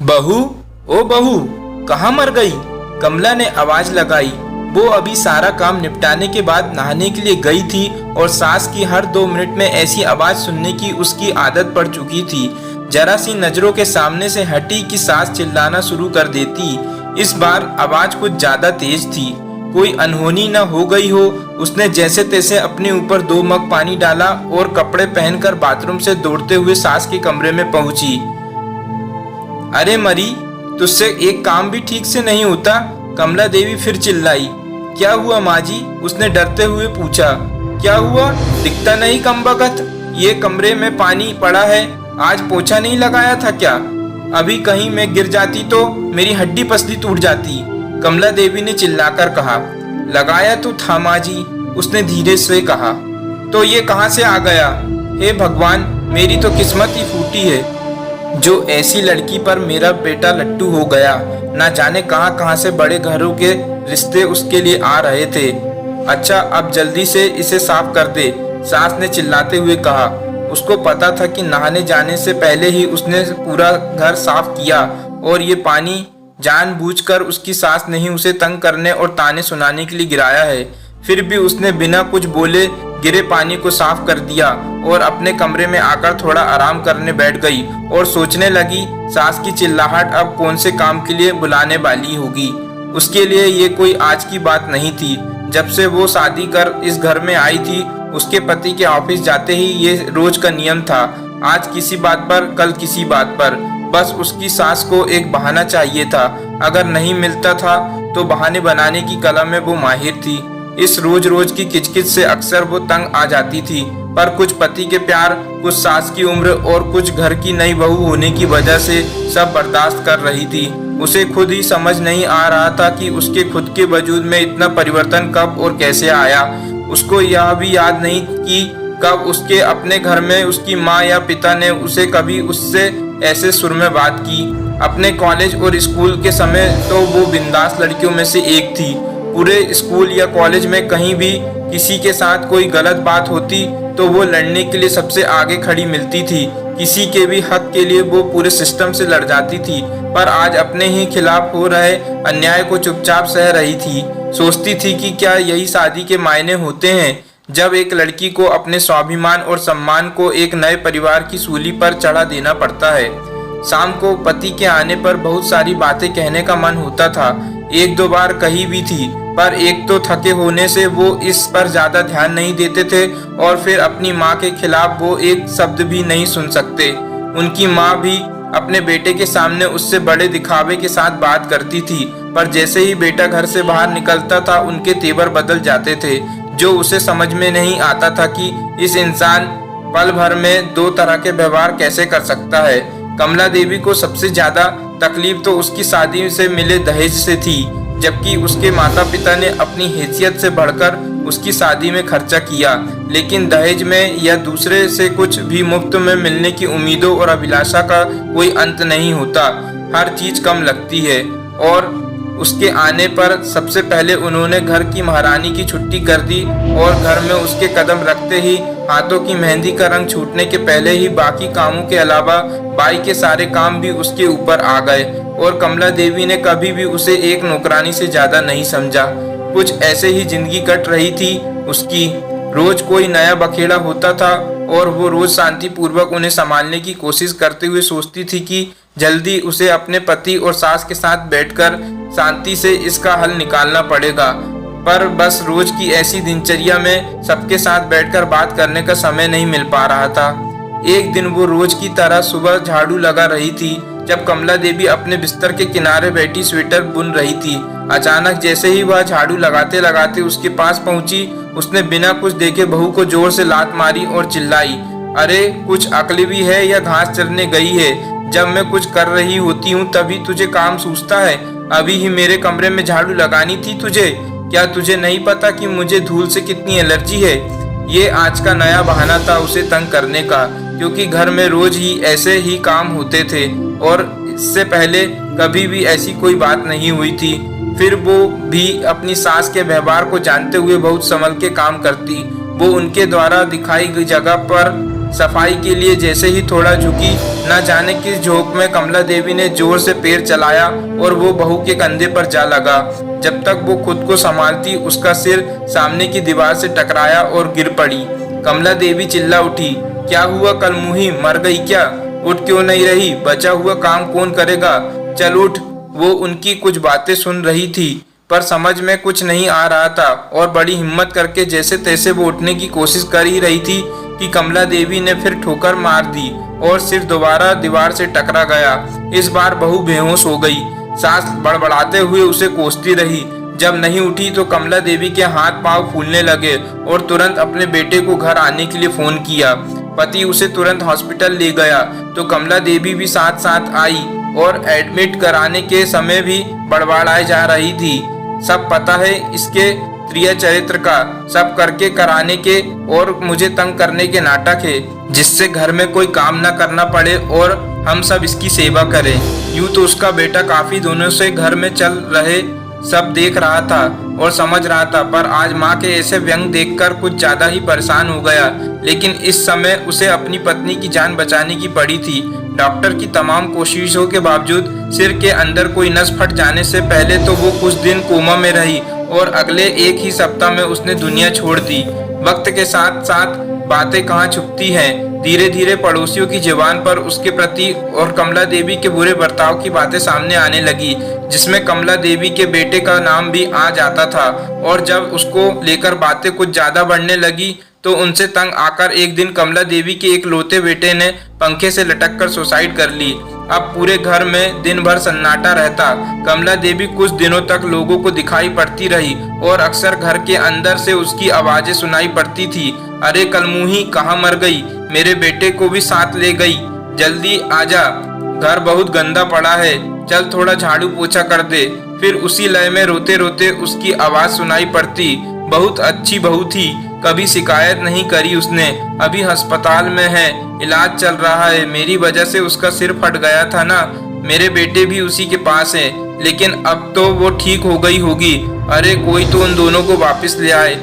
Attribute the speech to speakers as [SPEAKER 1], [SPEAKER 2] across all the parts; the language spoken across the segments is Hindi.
[SPEAKER 1] बहू, ओ बहू, कहाँ मर गई? कमला ने आवाज लगाई। वो अभी सारा काम निपटाने के बाद नहाने के लिए गई थी और सास की हर 2 मिनट में ऐसी आवाज सुनने की उसकी आदत पड़ चुकी थी। जरा सी नजरों के सामने से हटी कि सास चिल्लाना शुरू कर देती। इस बार आवाज कुछ ज्यादा तेज थी। कोई अनहोनी न हो गई हो। उसने जैसे तैसे अपने ऊपर 2 मग पानी डाला और कपड़े पहनकर बाथरूम से दौड़ते हुए सास के कमरे में पहुंची। अरे मरी, तुझसे एक काम भी ठीक से नहीं होता? कमला देवी फिर चिल्लाई। क्या हुआ माँ जी? उसने डरते हुए पूछा। क्या हुआ? दिखता नहीं कमबख्त? ये कमरे में पानी पड़ा है। आज पोछा नहीं लगाया था क्या? अभी कहीं मैं गिर जाती तो मेरी हड्डी पसली टूट जाती। कमला देवी ने चिल्लाकर कहा। लगाया तो था माँ जी, उसने धीरे से कहा। तो ये कहाँ से आ गया? हे भगवान, मेरी तो किस्मत ही फूटी है जो ऐसी लड़की पर मेरा बेटा लट्टू हो गया। ना जाने कहां कहां से बड़े घरों के रिश्ते उसके लिए आ रहे थे। अच्छा, अब जल्दी से इसे साफ कर दे, सास ने चिल्लाते हुए कहा। उसको पता था कि नहाने जाने से पहले ही उसने पूरा घर साफ किया और ये पानी जानबूझकर उसकी सास ने ही उसे तंग करने और ताने सुनाने के लिए गिराया है। फिर भी उसने बिना कुछ बोले गिरे पानी को साफ कर दिया और अपने कमरे में आकर थोड़ा आराम करने बैठ गई और सोचने लगी सास की चिल्लाहट अब कौन से काम के लिए बुलाने वाली होगी। उसके लिए ये कोई आज की बात नहीं थी। जब से वो शादी कर इस घर में आई थी, उसके पति के ऑफिस जाते ही ये रोज का नियम था। आज किसी बात पर, कल किसी बात पर। बस उसकी सास को एक बहाना चाहिए था। अगर नहीं मिलता था तो बहाने बनाने की कला में वो माहिर थी। इस रोज रोज की किचकिच से अक्सर वो तंग आ जाती थी, पर कुछ पति के प्यार, कुछ सास की उम्र और कुछ घर की नई बहू होने की वजह से सब बर्दाश्त कर रही थी। उसे खुद ही समझ नहीं आ रहा था कि उसके खुद के वजूद में इतना परिवर्तन कब और कैसे आया। उसको यह भी याद नहीं कि कब उसके अपने घर में उसकी माँ या पिता ने उसे कभी उससे ऐसे सुर में बात की। अपने कॉलेज और स्कूल के समय तो वो बिंदास लड़कियों में से एक थी। पूरे स्कूल या कॉलेज में कहीं भी किसी के साथ कोई गलत बात होती तो वो लड़ने के लिए सबसे आगे खड़ी मिलती थी। किसी के भी हक के लिए वो पूरे सिस्टम से लड़ जाती थी। पर आज अपने ही खिलाफ हो रहे अन्याय को चुपचाप सह रही थी। सोचती थी कि क्या यही शादी के मायने होते हैं, जब एक लड़की को अपने स्वाभिमान और सम्मान को एक नए परिवार की सूली पर चढ़ा देना पड़ता है। शाम को पति के आने पर बहुत सारी बातें कहने का मन होता था। 1-2 बार कही भी थी, पर एक तो थके होने से वो इस पर ज्यादा ध्यान नहीं देते थे और फिर अपनी माँ के खिलाफ वो एक शब्द भी नहीं सुन सकते। उनकी माँ भी अपने बेटे के सामने उससे बड़े दिखावे के साथ बात करती थी, पर जैसे ही बेटा घर से बाहर निकलता था उनके तेवर बदल जाते थे। जो उसे समझ में नहीं आता था कि इस इंसान पल भर में 2 तरह के व्यवहार कैसे कर सकता है। कमला देवी को सबसे ज्यादा तकलीफ तो उसकी शादी से मिले दहेज से थी, जबकि उसके माता पिता ने अपनी हैसियत से बढ़कर उसकी शादी में खर्चा किया। लेकिन दहेज में या दूसरे से कुछ भी मुफ्त में मिलने की उम्मीदों और अभिलाषा का कोई अंत नहीं होता। हर चीज कम लगती है और उसके आने पर सबसे पहले उन्होंने घर की महारानी की छुट्टी कर दी और घर में उसके कदम रखते ही हाथों की मेहंदी का रंग छूटने के पहले ही बाकी कामों के अलावा बाई के सारे काम भी उसके ऊपर आ गए और कमला देवी ने कभी भी उसे एक नौकरानी से ज्यादा नहीं समझा। कुछ ऐसे ही जिंदगी कट रही थी उसकी। रोज कोई नया बखेड़ा होता था और वो रोज शांति पूर्वक उन्हें संभालने की कोशिश करते हुए सोचती थी कि जल्दी उसे अपने पति और सास के साथ बैठकर शांति से इसका हल निकालना पड़ेगा। पर बस रोज की ऐसी दिनचर्या में सबके साथ बैठकर बात करने का समय नहीं मिल पा रहा था। एक दिन वो रोज की तरह सुबह झाड़ू लगा रही थी जब कमला देवी अपने बिस्तर के किनारे बैठी स्वेटर बुन रही थी। अचानक जैसे ही वह झाड़ू लगाते लगाते उसके पास पहुंची, उसने बिना कुछ देखे बहू को जोर से लात मारी और चिल्लाई। अरे, कुछ अक्ल भी है या घास चरने गई है? जब मैं कुछ कर रही होती हूँ तभी तुझे काम सूझता है। अभी ही मेरे कमरे में झाड़ू लगानी थी तुझे। क्या तुझे नहीं पता कि मुझे धूल से कितनी एलर्जी है? ये आज का नया बहाना था उसे तंग करने का, क्योंकि घर में रोज ही ऐसे ही काम होते थे और इससे पहले कभी भी ऐसी कोई बात नहीं हुई थी। फिर वो भी अपनी सास के व्यवहार को जानते हुए बहुत संभल के काम करती। वो उनके द्वारा दिखाई गई जगह पर सफाई के लिए जैसे ही थोड़ा झुकी, न जाने किस झोंक में कमला देवी ने जोर से पैर चलाया और वो बहू के कंधे पर जा लगा। जब तक वो खुद को संभालती, उसका सिर सामने की दीवार से टकराया और गिर पड़ी। कमला देवी चिल्ला उठी, क्या हुआ कलमुही, मर गई क्या? उठ क्यों नहीं रही? बचा हुआ काम कौन करेगा? चल उठ। वो उनकी कुछ बातें सुन रही थी पर समझ में कुछ नहीं आ रहा था और बड़ी हिम्मत करके जैसे तैसे वो उठने की कोशिश कर ही रही थी कि कमला देवी ने फिर ठोकर मार दी और सिर दोबारा दीवार से टकरा गया। इस बार बहू बेहोश हो गई। सास बड़बड़ाते हुए उसे कोसती रही। जब नहीं उठी तो कमला देवी के हाथ पांव फूलने लगे और तुरंत अपने बेटे को घर आने के लिए फोन किया। पति उसे तुरंत हॉस्पिटल ले गया तो कमला देवी भी साथ साथ आई और एडमिट कराने के समय भी बड़बड़ाई जा रही थी। सब पता है इसके प्रिय चरित्र का, सब करके कराने के और मुझे तंग करने के नाटक है, जिससे घर में कोई काम न करना पड़े और हम सब इसकी सेवा करें। यूं तो उसका बेटा काफी दिनों से घर में चल रहे सब देख रहा था और समझ रहा था, पर आज माँ के ऐसे व्यंग देखकर कुछ ज्यादा ही परेशान हो गया। लेकिन इस समय उसे अपनी पत्नी की जान बचाने की पड़ी थी। डॉक्टर की तमाम कोशिशों के बावजूद सिर के अंदर कोई नस फट जाने से पहले तो वो कुछ दिन कोमा में रही और अगले एक ही सप्ताह में उसने दुनिया छोड़ दी। वक्त के साथ साथ बातें कहाँ छुपती हैं। धीरे धीरे पड़ोसियों की जुबान पर उसके प्रति और कमला देवी के बुरे बर्ताव की बातें सामने आने लगी, जिसमें कमला देवी के बेटे का नाम भी आ जाता था। और जब उसको लेकर बातें कुछ ज्यादा बढ़ने लगी तो उनसे तंग आकर एक दिन कमला देवी के एक लौते बेटे ने पंखे से लटककर सुसाइड कर ली। अब पूरे घर में दिन भर सन्नाटा रहता। कमला देवी कुछ दिनों तक लोगों को दिखाई पड़ती रही और अक्सर घर के अंदर से उसकी आवाजें सुनाई पड़ती थी। अरे कलमुही, कहाँ मर गई? मेरे बेटे को भी साथ ले गई। जल्दी आजा, घर बहुत गंदा पड़ा है, चल थोड़ा झाड़ू पोछा कर दे। फिर उसी लय में रोते रोते उसकी आवाज सुनाई पड़ती। बहुत अच्छी बहू थी, कभी शिकायत नहीं करी उसने। अभी अस्पताल में है, इलाज चल रहा है। मेरी वजह से उसका सिर फट गया था ना। मेरे बेटे भी उसी के पास है, लेकिन अब तो वो ठीक हो गई होगी। अरे कोई तो उन दोनों को वापस ले आए।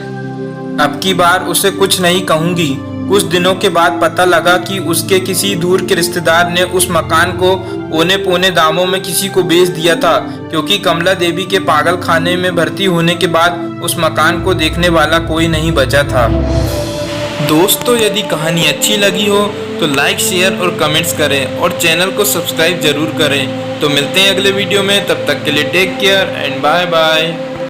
[SPEAKER 1] अब की बार उसे कुछ नहीं कहूंगी। कुछ दिनों के बाद पता लगा कि उसके किसी दूर के रिश्तेदार ने उस मकान को औने पौने दामों में किसी को बेच दिया था, क्योंकि कमला देवी के पागल खाने में भर्ती होने के बाद उस मकान को देखने वाला कोई नहीं बचा था। दोस्तों, यदि कहानी अच्छी लगी हो तो लाइक, शेयर और कमेंट्स करें और चैनल को सब्सक्राइब जरूर करें। तो मिलते हैं अगले वीडियो में, तब तक के लिए take care and bye bye.